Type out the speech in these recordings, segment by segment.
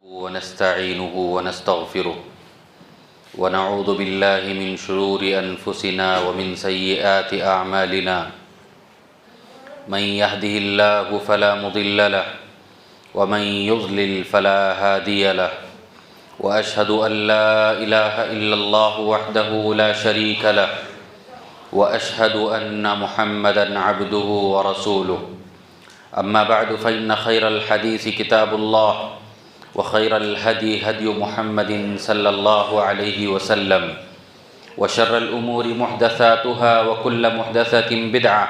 ونستعينه ونستغفره ونعوذ بالله من شرور أنفسنا ومن سيئات أعمالنا من يهده الله فلا مضل له ومن يضلل فلا هادي له وأشهد أن لا إله إلا الله وحده لا شريك له وأشهد أن محمدًا عبده ورسوله أما بعد فإن خير الحديث كتاب الله وخير الهدي هدي محمد صلى الله عليه وسلم وشر الأمور محدثاتها وكل محدثة بدعة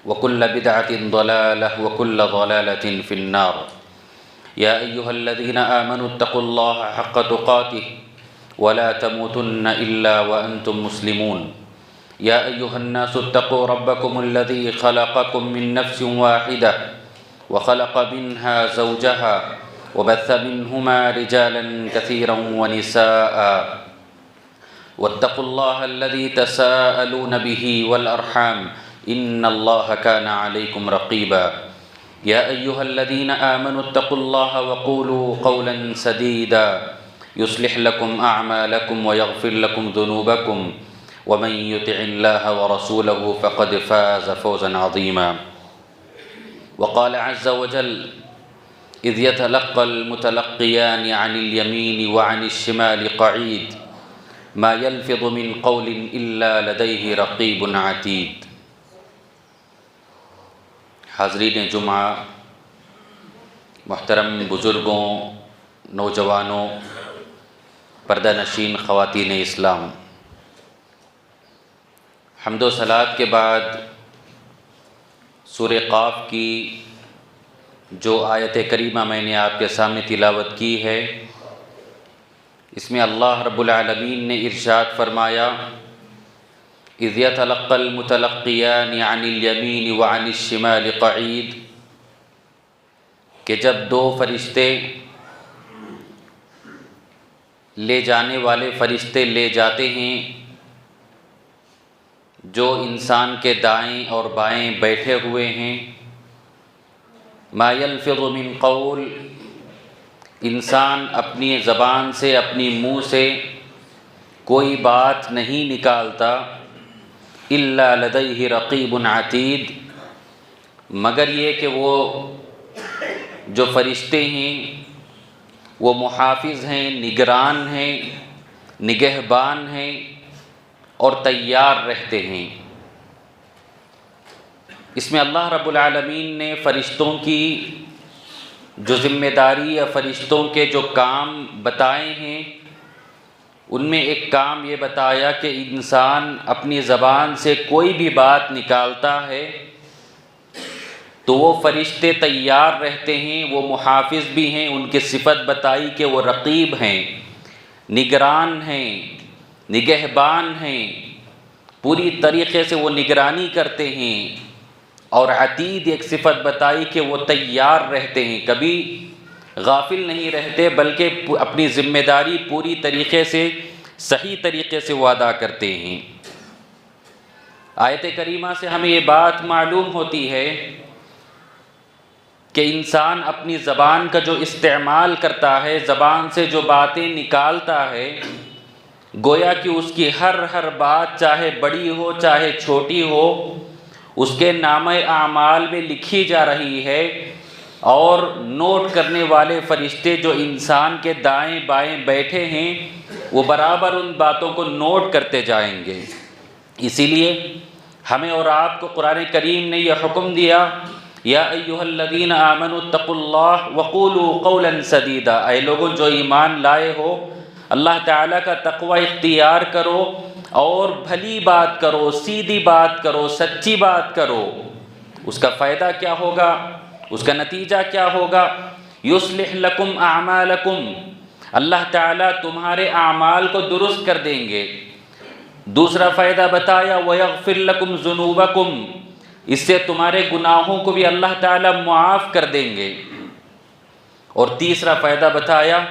وكل بدعة ضلالة وكل ضلالة في النار يا أيها الذين آمنوا اتقوا الله حق تقاته ولا تموتن إلا وأنتم مسلمون يا أيها الناس اتقوا ربكم الذي خلقكم من نفس واحدة وخلق منها زوجها وبث منهما رجالا كثيرا ونساء واتقوا الله الذي تساءلون به والأرحام إن الله كان عليكم رقيبا يا أيها الذين آمنوا اتقوا الله وقولوا قولا سديدا يصلح لكم أعمالكم ويغفر لكم ذنوبكم ومن يطع الله ورسوله فقد فاز فوزا عظيما وقال عز وجل إذ يتلقى المتلقيان عن اليمين وعن الشمال قعيد ما يلفظ من قول إلا لديه رقيب عتيد حاضرین جمعہ، محترم بزرگوں، نوجوانوں، پردہ نشین خواتین اسلام، حمد و صلوات کے بعد سورہ قاف کی جو آیت کریمہ میں نے آپ کے سامنے تلاوت کی ہے، اس میں اللہ رب العالمین نے ارشاد فرمایا اذ يتلقى المتلقيان عن اليمين وعن الشمال قعيد، کہ جب دو فرشتے لے جانے والے فرشتے لے جاتے ہیں جو انسان کے دائیں اور بائیں بیٹھے ہوئے ہیں، ما يلفظ من قول، انسان اپنی زبان سے، اپنی منہ سے کوئی بات نہیں نکالتا، الا لدیہ رقیب عتید، مگر یہ کہ وہ جو فرشتے ہیں وہ محافظ ہیں، نگران ہیں، نگہبان ہیں اور تیار رہتے ہیں۔ اس میں اللہ رب العالمین نے فرشتوں کی جو ذمہ داری یا فرشتوں کے جو کام بتائے ہیں، ان میں ایک کام یہ بتایا کہ انسان اپنی زبان سے کوئی بھی بات نکالتا ہے تو وہ فرشتے تیار رہتے ہیں، وہ محافظ بھی ہیں، ان کی صفت بتائی کہ وہ رقیب ہیں، نگران ہیں، نگہبان ہیں، پوری طریقے سے وہ نگرانی کرتے ہیں، اور عتید ایک صفت بتائی کہ وہ تیار رہتے ہیں، کبھی غافل نہیں رہتے بلکہ اپنی ذمہ داری پوری طریقے سے، صحیح طریقے سے وہ ادا کرتے ہیں۔ آیت کریمہ سے ہمیں یہ بات معلوم ہوتی ہے کہ انسان اپنی زبان کا جو استعمال کرتا ہے، زبان سے جو باتیں نکالتا ہے، گویا کہ اس کی ہر بات چاہے بڑی ہو چاہے چھوٹی ہو، اس کے نامہ اعمال میں لکھی جا رہی ہے، اور نوٹ کرنے والے فرشتے جو انسان کے دائیں بائیں بیٹھے ہیں وہ برابر ان باتوں کو نوٹ کرتے جائیں گے۔ اسی لیے ہمیں اور آپ کو قرآن کریم نے یہ حکم دیا یا ایھا الذین آمنوا اتقوا اللہ وقولوا قولا سدیدا، اے لوگوں جو ایمان لائے ہو، اللہ تعالیٰ کا تقوی اختیار کرو اور بھلی بات کرو، سیدھی بات کرو، سچی بات کرو۔ اس کا فائدہ کیا ہوگا؟ اس کا نتیجہ کیا ہوگا؟ یصلح لکم اعمالکم، اللہ تعالیٰ تمہارے اعمال کو درست کر دیں گے۔ دوسرا فائدہ بتایا ویغفر لکم ذنوبکم، اس سے تمہارے گناہوں کو بھی اللہ تعالیٰ معاف کر دیں گے۔ اور تیسرا فائدہ بتایا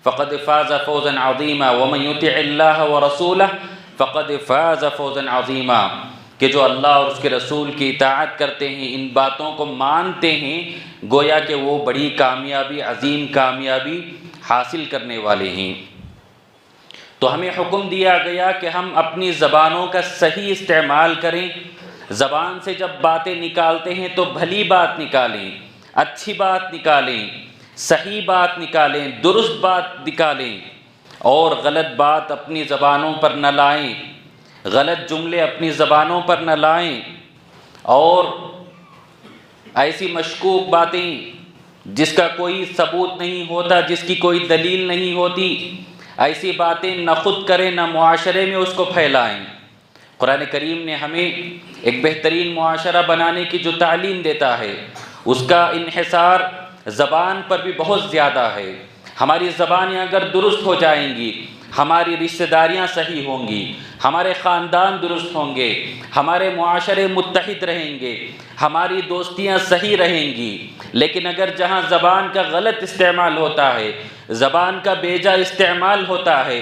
فقد فاز فوزا عظیما ومن یطع اللہ ورسولہ فقد فاز فوزا عظیما، کہ کہ جو اللہ اور اس کے رسول کی اطاعت کرتے ہیں، ان باتوں کو مانتے ہیں، گویا کہ وہ بڑی کامیابی، عظیم کامیابی حاصل کرنے والے ہیں۔ تو ہمیں حکم دیا گیا کہ ہم اپنی زبانوں کا صحیح استعمال کریں۔ زبان سے جب باتیں نکالتے ہیں تو بھلی بات نکالیں، اچھی بات نکالیں، صحیح بات نکالیں، درست بات نکالیں، اور غلط بات اپنی زبانوں پر نہ لائیں، غلط جملے اپنی زبانوں پر نہ لائیں، اور ایسی مشکوک باتیں جس کا کوئی ثبوت نہیں ہوتا، جس کی کوئی دلیل نہیں ہوتی، ایسی باتیں نہ خود کریں نہ معاشرے میں اس کو پھیلائیں۔ قرآن کریم نے ہمیں ایک بہترین معاشرہ بنانے کی جو تعلیم دیتا ہے، اس کا انحصار زبان پر بھی بہت زیادہ ہے۔ ہماری زبانیں اگر درست ہو جائیں گی، ہماری رشتہ داریاں صحیح ہوں گی، ہمارے خاندان درست ہوں گے، ہمارے معاشرے متحد رہیں گے، ہماری دوستیاں صحیح رہیں گی۔ لیکن اگر جہاں زبان کا غلط استعمال ہوتا ہے، زبان کا بیجا استعمال ہوتا ہے،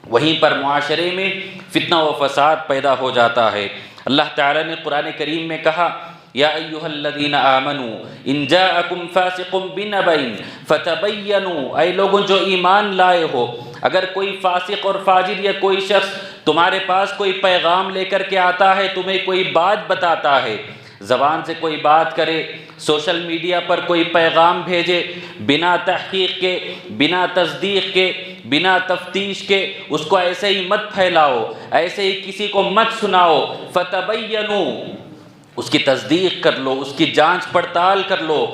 وہیں پر معاشرے میں فتنہ و فساد پیدا ہو جاتا ہے۔ اللہ تعالیٰ نے قرآن کریم میں کہا، یا ایھا الذین آمنوا ان جاءکم فاسق بنبأ فتبینوا، اے لوگوں جو ایمان لائے ہو، اگر کوئی فاسق اور فاجر یا کوئی شخص تمہارے پاس کوئی پیغام لے کر کے آتا ہے، تمہیں کوئی بات بتاتا ہے، زبان سے کوئی بات کرے، سوشل میڈیا پر کوئی پیغام بھیجے، بنا تحقیق کے، بنا تصدیق کے، بنا تفتیش کے، اس کو ایسے ہی مت پھیلاؤ، ایسے ہی کسی کو مت سناؤ۔ فتبینوا، اس کی تصدیق کر لو، اس کی جانچ پڑتال کر لو،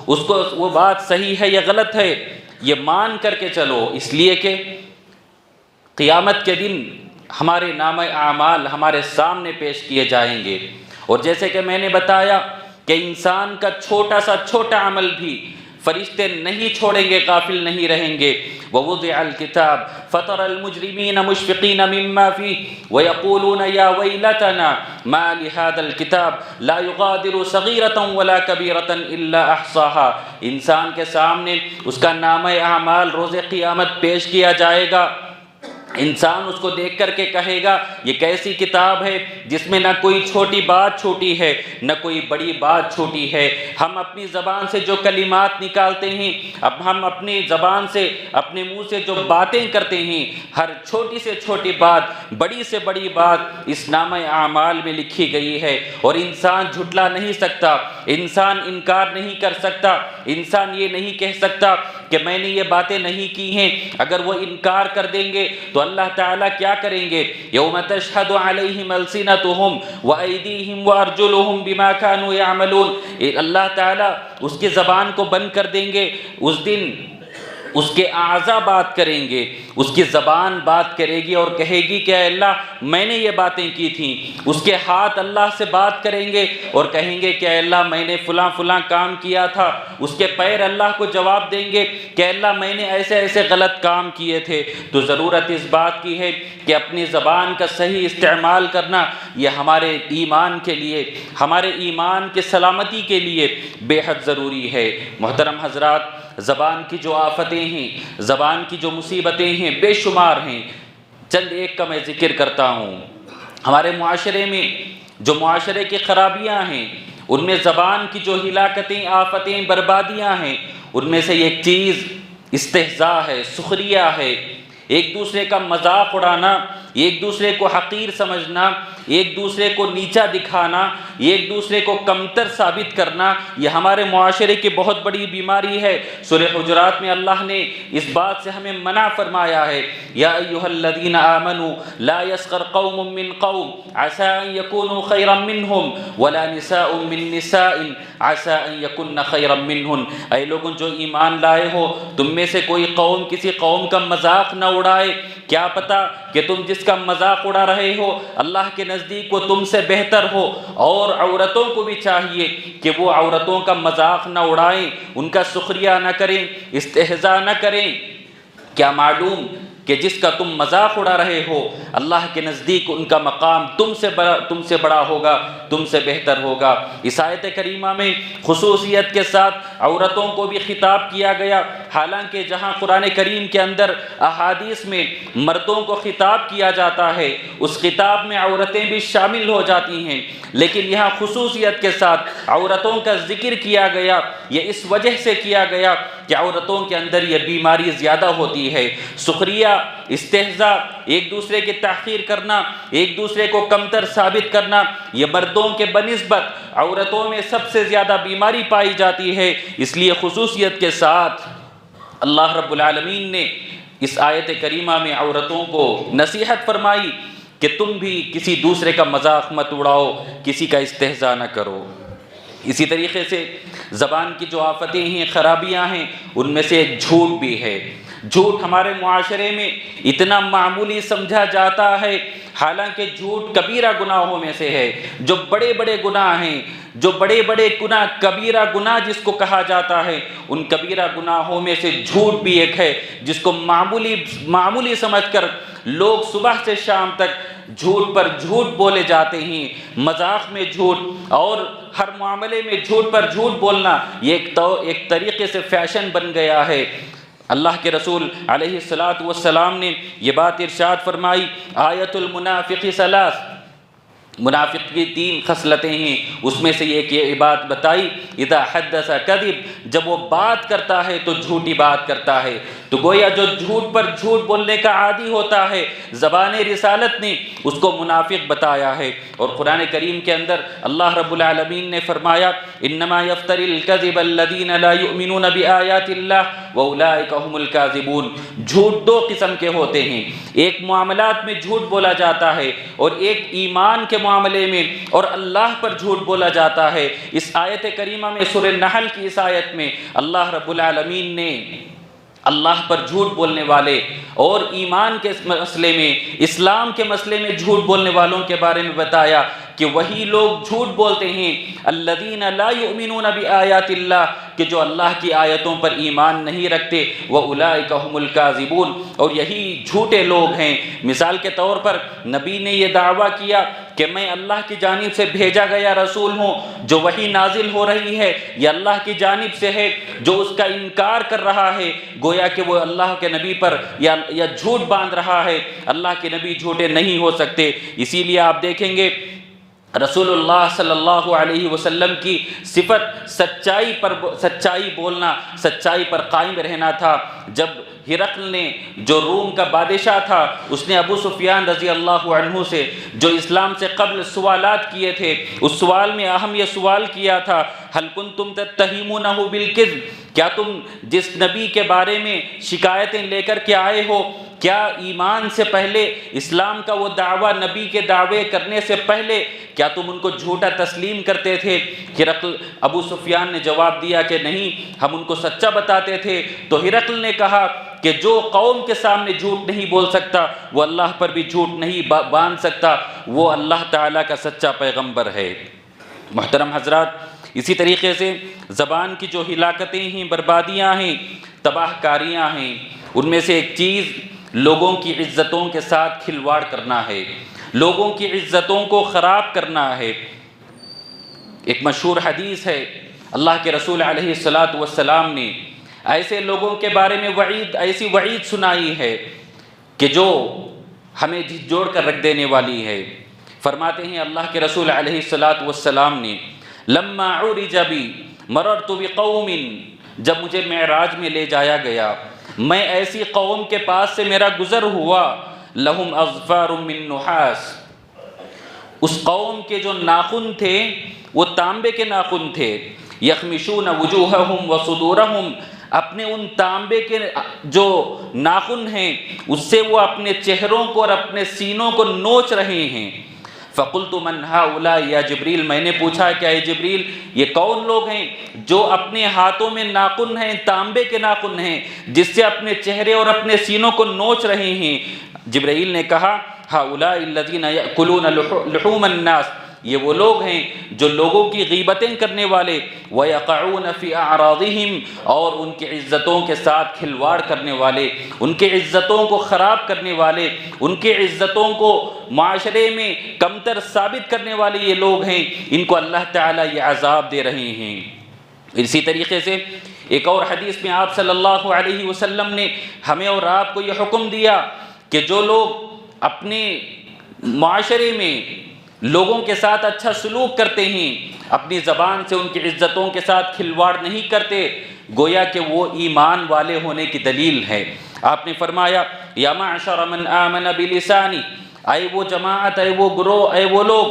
اس کو وہ بات صحیح ہے یا غلط ہے یہ مان کر کے چلو، اس لیے کہ قیامت کے دن ہمارے نامہ اعمال ہمارے سامنے پیش کیے جائیں گے۔ اور جیسے کہ میں نے بتایا کہ انسان کا چھوٹا سا چھوٹا عمل بھی فرشتے نہیں چھوڑیں گے، غافل نہیں رہیں گے۔ وَوُضِعَ الْكِتَابُ فَتَرَى الْمُجْرِمِينَ مُشْفِقِينَ مِمَّا فِيهِ وَيَقُولُونَ يَا وَيْلَتَنَا مَا لِهَذَا الْكِتَابِ لَا يُغَادِرُ صَغِيرَةً وَلَا كَبِيرَةً إِلَّا أَحْصَاهَا، انسان کے سامنے اس کا نامہ اعمال روز قیامت پیش کیا جائے گا۔ انسان اس کو دیکھ کر کے کہے گا یہ کیسی کتاب ہے جس میں نہ کوئی چھوٹی بات چھوٹی ہے نہ کوئی بڑی بات چھوٹی ہے۔ ہم اپنی زبان سے جو کلمات نکالتے ہیں، اب ہم اپنی زبان سے، اپنے منہ سے جو باتیں کرتے ہیں، ہر چھوٹی سے چھوٹی بات، بڑی سے بڑی بات اس نامہ اعمال میں لکھی گئی ہے، اور انسان جھٹلا نہیں سکتا، انسان انکار نہیں کر سکتا، انسان یہ نہیں کہہ سکتا کہ میں نے یہ باتیں نہیں کی ہیں۔ اگر وہ انکار کر دیں گے تو اللہ تعالیٰ کیا کریں گے؟ یوم تشہد علیہم السنتہم وایدیہم وارجلہم بما کانوا یعملون، اللہ تعالیٰ اس کی زبان کو بند کر دیں گے۔ اس دن اس کے اعضاء بات کریں گے، اس کی زبان بات کرے گی اور کہے گی کہ اے اللہ میں نے یہ باتیں کی تھیں۔ اس کے ہاتھ اللہ سے بات کریں گے اور کہیں گے کہ اے اللہ میں نے فلاں فلاں کام کیا تھا۔ اس کے پیر اللہ کو جواب دیں گے کہ اے اللہ میں نے ایسے ایسے غلط کام کیے تھے۔ تو ضرورت اس بات کی ہے کہ اپنی زبان کا صحیح استعمال کرنا یہ ہمارے ایمان کے لیے، ہمارے ایمان کے سلامتی کے لیے بے حد ضروری ہے۔ محترم حضرات، زبان کی جو آفتیں ہیں، زبان کی جو مصیبتیں ہیں بے شمار ہیں۔ چند ایک کا میں ذکر کرتا ہوں۔ ہمارے معاشرے میں جو معاشرے کی خرابیاں ہیں، ان میں زبان کی جو ہلاکتیں، آفتیں، بربادیاں ہیں، ان میں سے ایک چیز استہزاء ہے، سخریہ ہے، ایک دوسرے کا مذاق اڑانا، ایک دوسرے کو حقیر سمجھنا، ایک دوسرے کو نیچا دکھانا، ایک دوسرے کو کمتر ثابت کرنا، یہ ہمارے معاشرے کی بہت بڑی بیماری ہے۔ سورہ حجرات میں اللہ نے اس بات سے ہمیں منع فرمایا ہے، یا ایھا الذین آمنوا لا یسخر قوم من قوم عسى ان یکونوا خیرا منہم ولا نساء من نساء عسى ان یکن خیرا منہن، اے لوگوں جو ایمان لائے ہو، تم میں سے کوئی قوم کسی قوم کا مذاق نہ اڑائے، کیا پتہ کہ تم جس کا مذاق اڑا رہے ہو اللہ کے نزدیک وہ تم سے بہتر ہو۔ اور عورتوں کو بھی چاہیے کہ وہ عورتوں کا مذاق نہ اڑائیں، ان کا سخریہ نہ کریں، استہزاء نہ کریں۔ کیا معلوم کہ جس کا تم مذاق اڑا رہے ہو، اللہ کے نزدیک ان کا مقام تم سے بڑا ہوگا، تم سے بہتر ہوگا۔ اس آیت کریمہ میں خصوصیت کے ساتھ عورتوں کو بھی خطاب کیا گیا، حالانکہ جہاں قرآن کریم کے اندر احادیث میں مردوں کو خطاب کیا جاتا ہے اس خطاب میں عورتیں بھی شامل ہو جاتی ہیں، لیکن یہاں خصوصیت کے ساتھ عورتوں کا ذکر کیا گیا۔ یہ اس وجہ سے کیا گیا کہ عورتوں کے اندر یہ بیماری زیادہ ہوتی ہے، سخریہ، استہزاء، ایک دوسرے کی تحقیر کرنا، ایک دوسرے کو کمتر ثابت کرنا، یہ مردوں کے بنسبت عورتوں میں سب سے زیادہ بیماری پائی جاتی ہے۔ اس لیے خصوصیت کے ساتھ اللہ رب العالمین نے اس آیت کریمہ میں عورتوں کو نصیحت فرمائی کہ تم بھی کسی دوسرے کا مذاق مت اڑاؤ، کسی کا استہزاء نہ کرو۔ اسی طریقے سے زبان کی جو آفتیں ہیں، خرابیاں ہیں، ان میں سے ایک جھوٹ بھی ہے۔ جھوٹ ہمارے معاشرے میں اتنا معمولی سمجھا جاتا ہے، حالانکہ جھوٹ کبیرہ گناہوں میں سے ہے۔ جو بڑے بڑے گناہ ہیں، جو بڑے بڑے گناہ، کبیرہ گناہ جس کو کہا جاتا ہے، ان کبیرہ گناہوں میں سے جھوٹ بھی ایک ہے، جس کو معمولی سمجھ کر لوگ صبح سے شام تک جھوٹ پر جھوٹ بولے جاتے ہیں۔ مذاق میں جھوٹ اور ہر معاملے میں جھوٹ پر جھوٹ بولنا یہ ایک طریقے سے فیشن بن گیا ہے۔ اللہ کے رسول علیہ السلام نے یہ بات ارشاد فرمائی، آیت المنافق ثلاث، منافق کی 3 خصلتیں ہیں، اس میں سے ایک یہ بات بتائی، اذا حدث کذب، جب وہ بات کرتا ہے تو جھوٹی بات کرتا ہے۔ تو گویا جو جھوٹ پر جھوٹ بولنے کا عادی ہوتا ہے، زبان رسالت نے اس کو منافق بتایا ہے۔ اور قرآن کریم کے اندر اللہ رب العالمین نے فرمایا، انما یفتری الکذب الذین لا یؤمنون بآیات اللہ واولئک هم الکاذبون۔ جھوٹ 2 قسم کے ہوتے ہیں، ایک معاملات میں جھوٹ بولا جاتا ہے اور ایک ایمان کے معاملے میں اور اللہ پر جھوٹ بولا جاتا ہے۔ اس آیت کریمہ میں سورہ نحل کی اس آیت میں اللہ رب العالمین نے اللہ پر جھوٹ بولنے والے اور ایمان کے مسئلے میں، اسلام کے مسئلے میں جھوٹ بولنے والوں کے بارے میں بتایا کہ وہی لوگ جھوٹ بولتے ہیں الذین لا یؤمنون بآیات اللہ، کہ جو اللہ کی آیتوں پر ایمان نہیں رکھتے، وَأُولَئِكَ هُمُ الْكَاذِبُونَ، اور یہی جھوٹے لوگ ہیں۔ مثال کے طور پر نبی نے یہ دعویٰ کیا کہ میں اللہ کی جانب سے بھیجا گیا رسول ہوں، جو وحی نازل ہو رہی ہے یہ اللہ کی جانب سے ہے، جو اس کا انکار کر رہا ہے گویا کہ وہ اللہ کے نبی پر یا جھوٹ باندھ رہا ہے۔ اللہ کے نبی جھوٹے نہیں ہو سکتے۔ اسی لیے آپ دیکھیں گے رسول اللہ صلی اللہ علیہ وسلم کی صفت سچائی بولنا، سچائی پر قائم رہنا تھا۔ جب ہرقل نے، جو روم کا بادشاہ تھا، اس نے ابو سفیان رضی اللہ عنہ سے جو اسلام سے قبل سوالات کیے تھے، اس سوال میں اہم یہ سوال کیا تھا، هل کنتم تتہمونہ بالکذب، کیا تم جس نبی کے بارے میں شکایتیں لے کر کے آئے ہو، کیا ایمان سے پہلے، اسلام کا وہ دعویٰ، نبی کے دعوے کرنے سے پہلے کیا تم ان کو جھوٹا تسلیم کرتے تھے؟ ہرقل، ابو سفیان نے جواب دیا کہ نہیں، ہم ان کو سچا بتاتے تھے۔ تو ہرقل نے کہا کہ جو قوم کے سامنے جھوٹ نہیں بول سکتا وہ اللہ پر بھی جھوٹ نہیں باندھ سکتا، وہ اللہ تعالیٰ کا سچا پیغمبر ہے۔ محترم حضرات، اسی طریقے سے زبان کی جو ہلاکتیں ہیں، بربادیاں ہیں، تباہ کاریاں ہیں، ان میں سے ایک چیز لوگوں کی عزتوں کے ساتھ کھلواڑ کرنا ہے، لوگوں کی عزتوں کو خراب کرنا ہے۔ ایک مشہور حدیث ہے، اللہ کے رسول علیہ السلام نے ایسے لوگوں کے بارے میں ایسی وعید سنائی ہے کہ جو ہمیں جھنجھوڑ کر رکھ دینے والی ہے۔ فرماتے ہیں اللہ کے رسول علیہ السلام نے، لما عرج بی مررت بقوم، جب مجھے معراج میں لے جایا گیا، میں ایسی قوم کے پاس سے میرا گزر ہوا، لہم اظفار من نحاس، اس قوم کے جو ناخن تھے وہ تانبے کے ناخن تھے، یخمشون وجوہہم وصدورہم، اپنے ان تانبے کے جو ناخن ہیں اس سے وہ اپنے چہروں کو اور اپنے سینوں کو نوچ رہے ہیں۔ فَقُلْتُ مَنْ هَؤُلَاءِ یا جبریل، میں نے پوچھا کہ اے جبریل یہ کون لوگ ہیں جو اپنے ہاتھوں میں ناخن ہیں، تانبے کے ناخن ہیں، جس سے اپنے چہرے اور اپنے سینوں کو نوچ رہے ہیں؟ جبریل نے کہا هَؤُلَاءِ الَّذِينَ يَأْكُلُونَ لُحُومَ النَّاسِ، یہ وہ لوگ ہیں جو لوگوں کی غیبتیں کرنے والے، وَيَقَعُونَ فِي أَعْرَاضِهِمْ، اور ان کی عزتوں کے ساتھ کھلواڑ کرنے والے، ان کی عزتوں کو خراب کرنے والے، ان کی عزتوں کو معاشرے میں کمتر ثابت کرنے والے یہ لوگ ہیں، ان کو اللہ تعالیٰ یہ عذاب دے رہے ہیں۔ اسی طریقے سے ایک اور حدیث میں آپ صلی اللہ علیہ وسلم نے ہمیں اور آپ کو یہ حکم دیا کہ جو لوگ اپنے معاشرے میں لوگوں کے ساتھ اچھا سلوک کرتے ہیں، اپنی زبان سے ان کی عزتوں کے ساتھ کھلواڑ نہیں کرتے، گویا کہ وہ ایمان والے ہونے کی دلیل ہے۔ آپ نے فرمایا یا معشر من آمن بلسانی، اے وہ جماعت، اے وہ گروہ، اے وہ لوگ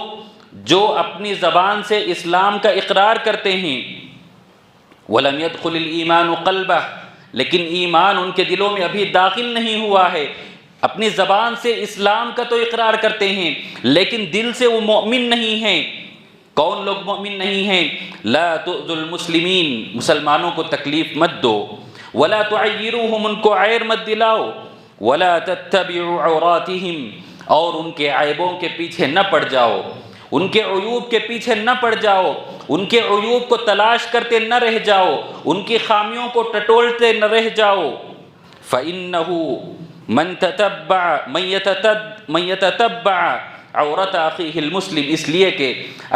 جو اپنی زبان سے اسلام کا اقرار کرتے ہیں، وَلَمْ يَدْخُلِ الْإِيمَانُ قَلْبَهُ، لیکن ایمان ان کے دلوں میں ابھی داخل نہیں ہوا ہے، اپنی زبان سے اسلام کا تو اقرار کرتے ہیں لیکن دل سے وہ مومن نہیں ہیں۔ کون لوگ مومن نہیں ہیں؟ لا تؤذوا المسلمین، مسلمانوں کو تکلیف مت دو، ولا تعیروہم، ان کو عیر مت دلاؤ، ولا تتبعوا عوراتہم، اور ان کے عیبوں کے پیچھے نہ پڑ جاؤ، ان کے عیوب کے پیچھے نہ پڑ جاؤ، ان کے عیوب کو تلاش کرتے نہ رہ جاؤ، ان کی خامیوں کو ٹٹولتے نہ رہ جاؤ۔ فَإِنَّهُ من يتتبع عورت اخیہ المسلم، اس لیے کہ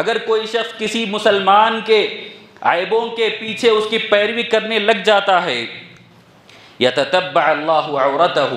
اگر کوئی شخص کسی مسلمان کے عیبوں کے پیچھے اس کی پیروی کرنے لگ جاتا ہے، یتتبع اللہ عورتہ،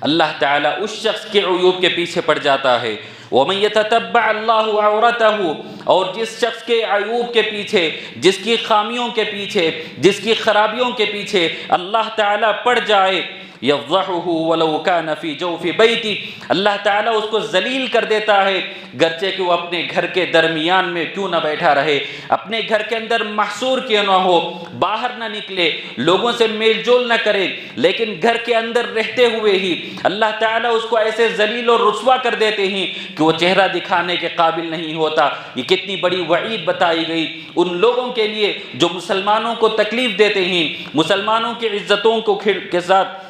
اللہ تعالیٰ اس شخص کے عیوب کے پیچھے پڑ جاتا ہے۔ وَمَن يَتَتَبَّعَ اللَّهُ عَوْرَتَهُ، اور جس شخص کے عیوب کے پیچھے، جس کی خامیوں کے پیچھے، جس کی خرابیوں کے پیچھے اللہ تعالیٰ پڑ جائے، يَفْضَحُهُ وَلَوْ كَانَ فِي جَوْفِ بَيْتِهِ، اللہ تعالیٰ اس کو ذلیل کر دیتا ہے، گرچہ کہ وہ اپنے گھر کے درمیان میں کیوں نہ بیٹھا رہے، اپنے گھر کے اندر محصور کیوں نہ ہو، باہر نہ نکلے، لوگوں سے میل جول نہ کرے، لیکن گھر کے اندر رہتے ہوئے ہی اللہ تعالیٰ اس کو ایسے ذلیل اور رسوا کر دیتے ہیں کہ وہ چہرہ دکھانے کے قابل نہیں ہوتا۔ یہ کتنی بڑی وعید بتائی گئی ان لوگوں کے لیے جو مسلمانوں کو تکلیف دیتے ہیں، مسلمانوں کی عزتوں کو کے ساتھ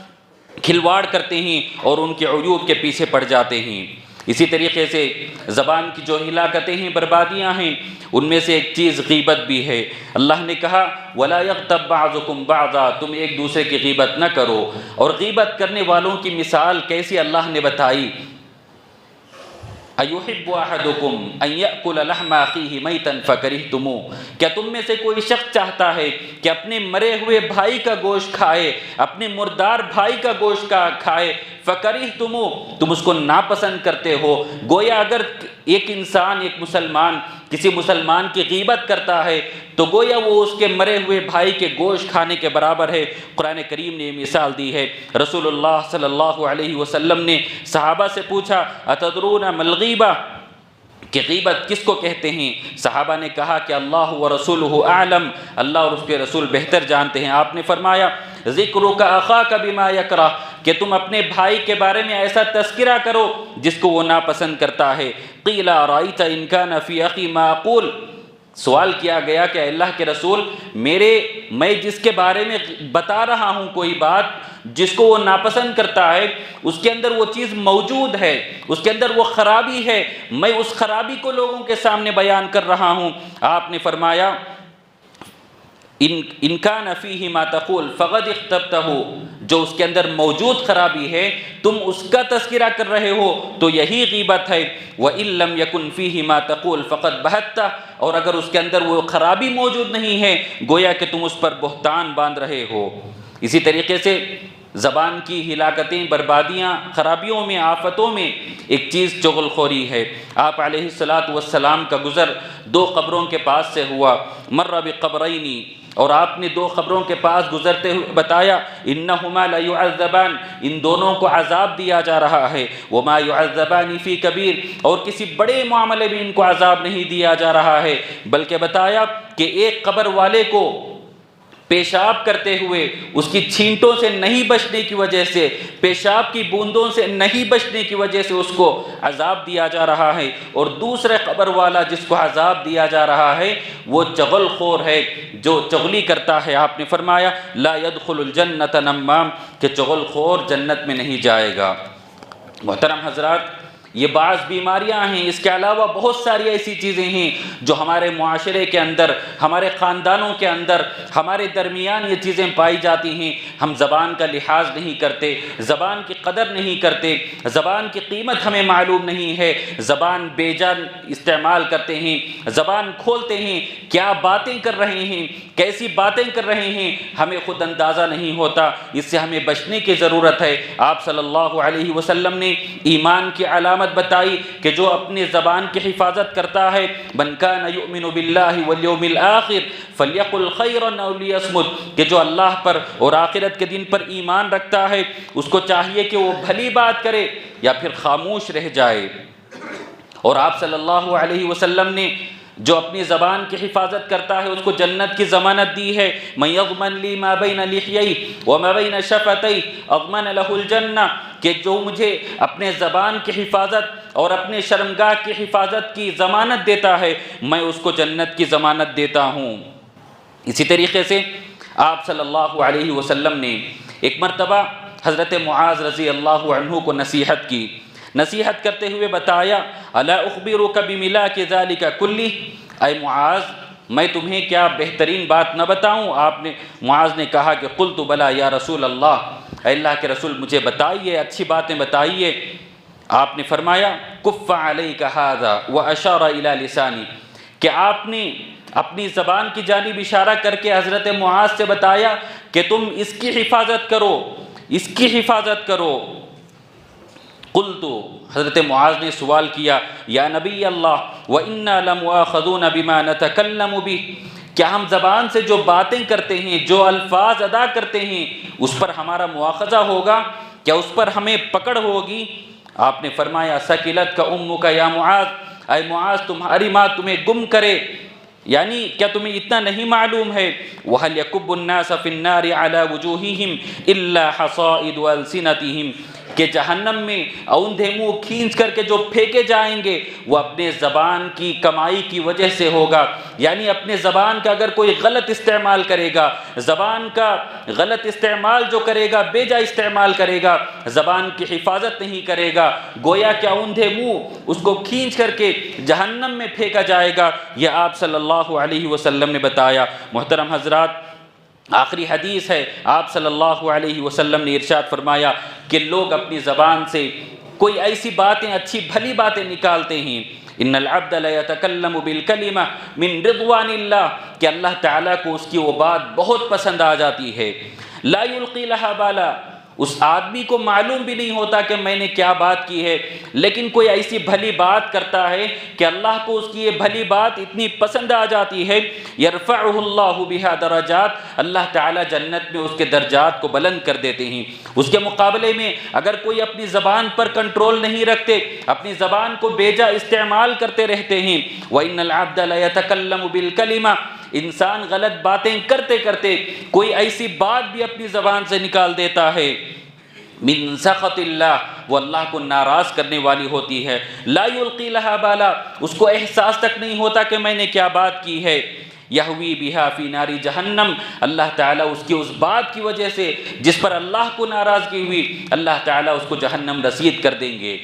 کھلواڑ کرتے ہیں اور ان کے عیوب کے پیچھے پڑ جاتے ہیں۔ اسی طریقے سے زبان کی جو ہلاکتیں ہیں، بربادیاں ہیں، ان میں سے ایک چیز غیبت بھی ہے۔ اللہ نے کہا وَلَا يَغْتَبْ بَعْضُكُمْ بَعْضًا، تم ایک دوسرے کی غیبت نہ کرو، اور غیبت کرنے والوں کی مثال کیسی اللہ نے بتائی۔ أَيُحِبُّ أَحَدُكُمْ أَن يَأْكُلَ لَحْمَ أَخِيهِ مَيْتًا فَكَرِهْتُمُوهُ، کیا تم میں سے کوئی شخص چاہتا ہے کہ اپنے مرے ہوئے بھائی کا گوشت کھائے، اپنے مردار بھائی کا گوشت کھائے، فَكَرِهْتُمُوهُ، تم اس کو ناپسند کرتے ہو۔ گویا اگر ایک انسان، ایک مسلمان کسی مسلمان کی غیبت کرتا ہے تو گویا وہ اس کے مرے ہوئے بھائی کے گوشت کھانے کے برابر ہے۔ قرآن کریم نے یہ مثال دی ہے۔ رسول اللہ صلی اللہ علیہ وسلم نے صحابہ سے پوچھا اتدرون ما الغیبہ، کہ غیبت کس کو کہتے ہیں؟ صحابہ نے کہا کہ اللہ ورسولہ اعلم، اللہ اور اس کے رسول بہتر جانتے ہیں۔ آپ نے فرمایا ذکرک اخاک بما یکرہ، کہ تم اپنے بھائی کے بارے میں ایسا تذکرہ کرو جس کو وہ ناپسند کرتا ہے۔ قیل ارأیت ان کان فی اخی ما اقول، سوال کیا گیا کہ اللہ کے رسول، میں جس کے بارے میں بتا رہا ہوں کوئی بات جس کو وہ ناپسند کرتا ہے، اس کے اندر وہ چیز موجود ہے، اس کے اندر وہ خرابی ہے، میں اس خرابی کو لوگوں کے سامنے بیان کر رہا ہوں۔ آپ نے فرمایا ان کان فیہ ما تقول فقد اغتبتہ، جو اس کے اندر موجود خرابی ہے تم اس کا تذکرہ کر رہے ہو تو یہی غیبت ہے۔ وَإِن لَمْ يَكُنْ فِيهِ مَا تَقُولُ فَقَدْ بَهَتَّ، اور اگر اس کے اندر وہ خرابی موجود نہیں ہے گویا کہ تم اس پر بہتان باندھ رہے ہو۔ اسی طریقے سے زبان کی ہلاکتیں، بربادیاں، خرابیوں میں، آفتوں میں ایک چیز چغل خوری ہے۔ آپ علیہ السلام کا گزر دو قبروں کے پاس سے ہوا، مر بقبرین، اور آپ نے دو قبروں کے پاس گزرتے ہوئے بتایا انہما لیعذبان، ان دونوں کو عذاب دیا جا رہا ہے، وما یعذبان فی کبیر، اور کسی بڑے معاملے میں ان کو عذاب نہیں دیا جا رہا ہے، بلکہ بتایا کہ ایک قبر والے کو پیشاب کرتے ہوئے اس کی چھینٹوں سے نہیں بچنے کی وجہ سے، پیشاب کی بوندوں سے نہیں بچنے کی وجہ سے اس کو عذاب دیا جا رہا ہے، اور دوسرے قبر والا جس کو عذاب دیا جا رہا ہے وہ چغل خور ہے، جو چغلی کرتا ہے۔ آپ نے فرمایا لا يدخل الجنت نمام، کہ چغل خور جنت میں نہیں جائے گا۔ محترم حضرات، یہ بعض بیماریاں ہیں، اس کے علاوہ بہت ساری ایسی چیزیں ہیں جو ہمارے معاشرے کے اندر، ہمارے خاندانوں کے اندر، ہمارے درمیان یہ چیزیں پائی جاتی ہیں۔ ہم زبان کا لحاظ نہیں کرتے، زبان کی قدر نہیں کرتے، زبان کی قیمت ہمیں معلوم نہیں ہے، زبان بے جان استعمال کرتے ہیں، زبان کھولتے ہیں، کیا باتیں کر رہے ہیں، کیسی باتیں کر رہے ہیں، ہمیں خود اندازہ نہیں ہوتا۔ اس سے ہمیں بچنے کی ضرورت ہے۔ آپ صلی اللہ علیہ وسلم نے ایمان کی علامت بتائی کہ جو اپنی زبان کی حفاظت کرتا ہے، من کان یؤمن باللہ والیوم الآخر فلیقل خیرا او لیصمت، کہ جو اللہ پر اور آخرت کے دن پر ایمان رکھتا ہے اس کو چاہیے کہ وہ بھلی بات کرے یا پھر خاموش رہ جائے۔ اور آپ صلی اللہ علیہ وسلم نے جو اپنی زبان کی حفاظت کرتا ہے اس کو جنت کی ضمانت دی ہے۔ من یضمن لی ما بین لحییہ وما بین شفتیہ اضمن لہ الجنہ، کہ جو مجھے اپنے زبان کی حفاظت اور اپنے شرمگاہ کی حفاظت کی ضمانت دیتا ہے میں اس کو جنت کی ضمانت دیتا ہوں۔ اسی طریقے سے آپ صلی اللہ علیہ وسلم نے ایک مرتبہ حضرت معاذ رضی اللہ عنہ کو نصیحت کی، نصیحت کرتے ہوئے بتایا، الا اخبرک بملاک ذلک کلہ، اے معاذ میں تمہیں کیا بہترین بات نہ بتاؤں؟ معاذ نے کہا کہ قلت بلا یا رسول اللہ، اے اللہ کے رسول مجھے بتائیے، اچھی باتیں بتائیے۔ آپ نے فرمایا کف علیک ھذا واشار الی لسانی، کہ آپ نے اپنی زبان کی جانب اشارہ کر کے حضرت معاذ سے بتایا کہ تم اس کی حفاظت کرو، اس کی حفاظت کرو۔ قلت، حضرت معاذ نے سوال کیا، یا نبی اللہ وَإِنَّا لَمُؤَاخَذُونَ بِمَا نَتَكَلَّمُ بِهِ، کیا ہم زبان سے جو باتیں کرتے ہیں، جو الفاظ ادا کرتے ہیں اس پر ہمارا مواخذہ ہوگا؟ کیا اس پر ہمیں پکڑ ہوگی؟ آپ نے فرمایا ثقلتک امک یا معاذ، اے معاذ تمہاری ماں تمہیں گم کرے، یعنی کیا تمہیں اتنا نہیں معلوم ہے؟ وَهَلْ يَكُبُّ النَّاسَ فِي النَّارِ عَلَى وُجُوهِهِمْ إِلَّا حَصَائِدُ أَلْسِنَتِهِمْ، کہ جہنم میں اوندھے منہ کھینچ کر کے جو پھینکے جائیں گے وہ اپنے زبان کی کمائی کی وجہ سے ہوگا، یعنی اپنے زبان کا اگر کوئی غلط استعمال کرے گا، زبان کا غلط استعمال جو کرے گا، بے جا استعمال کرے گا، زبان کی حفاظت نہیں کرے گا، گویا کہ اوندھے منہ اس کو کھینچ کر کے جہنم میں پھینکا جائے گا۔ یہ آپ صلی اللہ علیہ وسلم نے بتایا۔ محترم حضرات، آخری حدیث ہے، آپ صلی اللہ علیہ وسلم نے ارشاد فرمایا کہ لوگ اپنی زبان سے کوئی ایسی باتیں، اچھی بھلی باتیں نکالتے ہیں، ان العبد لیتکلم بالکلمہ من رضوان اللہ، کہ اللہ تعالیٰ کو اس کی وہ بات بہت پسند آ جاتی ہے، لا یلقی لہا بالا، اس آدمی کو معلوم بھی نہیں ہوتا کہ میں نے کیا بات کی ہے، لیکن کوئی ایسی بھلی بات کرتا ہے کہ اللہ کو اس کی یہ بھلی بات اتنی پسند آ جاتی ہے، یرفعہ اللہ بہا درجات، اللہ تعالیٰ جنت میں اس کے درجات کو بلند کر دیتے ہیں۔ اس کے مقابلے میں اگر کوئی اپنی زبان پر کنٹرول نہیں رکھتے، اپنی زبان کو بیجا استعمال کرتے رہتے ہیں، وَإِنَّ الْعَبْدَ لَيَتَكَلَّمُ بِالْكَلِمَةِ، انسان غلط باتیں کرتے کرتے کوئی ایسی بات بھی اپنی زبان سے نکال دیتا ہے، من سخط اللہ، وہ اللہ کو ناراض کرنے والی ہوتی ہے، لا یلقی لہا بالا، اس کو احساس تک نہیں ہوتا کہ میں نے کیا بات کی ہے، یہوی بہا فی ناری جہنم، اللہ تعالیٰ اس کی اس بات کی وجہ سے جس پر اللہ کو ناراضگی ہوئی، اللہ تعالیٰ اس کو جہنم رسید کر دیں گے۔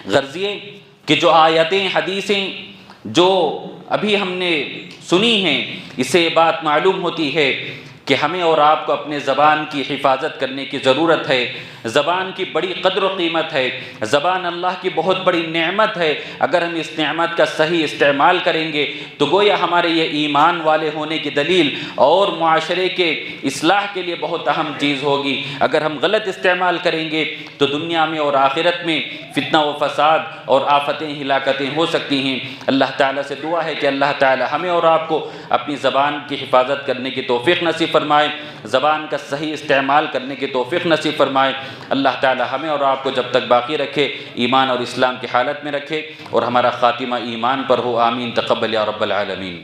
غرض یہ کہ جو آیتیں، حدیثیں جو ابھی ہم نے سنی ہیں، اس سے یہ بات معلوم ہوتی ہے کہ ہمیں اور آپ کو اپنے زبان کی حفاظت کرنے کی ضرورت ہے۔ زبان کی بڑی قدر و قیمت ہے، زبان اللہ کی بہت بڑی نعمت ہے، اگر ہم اس نعمت کا صحیح استعمال کریں گے تو گویا ہمارے یہ ایمان والے ہونے کی دلیل اور معاشرے کے اصلاح کے لیے بہت اہم چیز ہوگی۔ اگر ہم غلط استعمال کریں گے تو دنیا میں اور آخرت میں فتنہ و فساد اور آفتیں، ہلاکتیں ہو سکتی ہیں۔ اللہ تعالیٰ سے دعا ہے کہ اللہ تعالیٰ ہمیں اور آپ کو اپنی زبان کی حفاظت کرنے کی توفیق نصیب فرمائے، زبان کا صحیح استعمال کرنے کی توفیق نصیب فرمائے۔ اللہ تعالی ہمیں اور آپ کو جب تک باقی رکھے، ایمان اور اسلام کی حالت میں رکھے اور ہمارا خاتمہ ایمان پر ہو، آمین، تقبل یا رب العالمین۔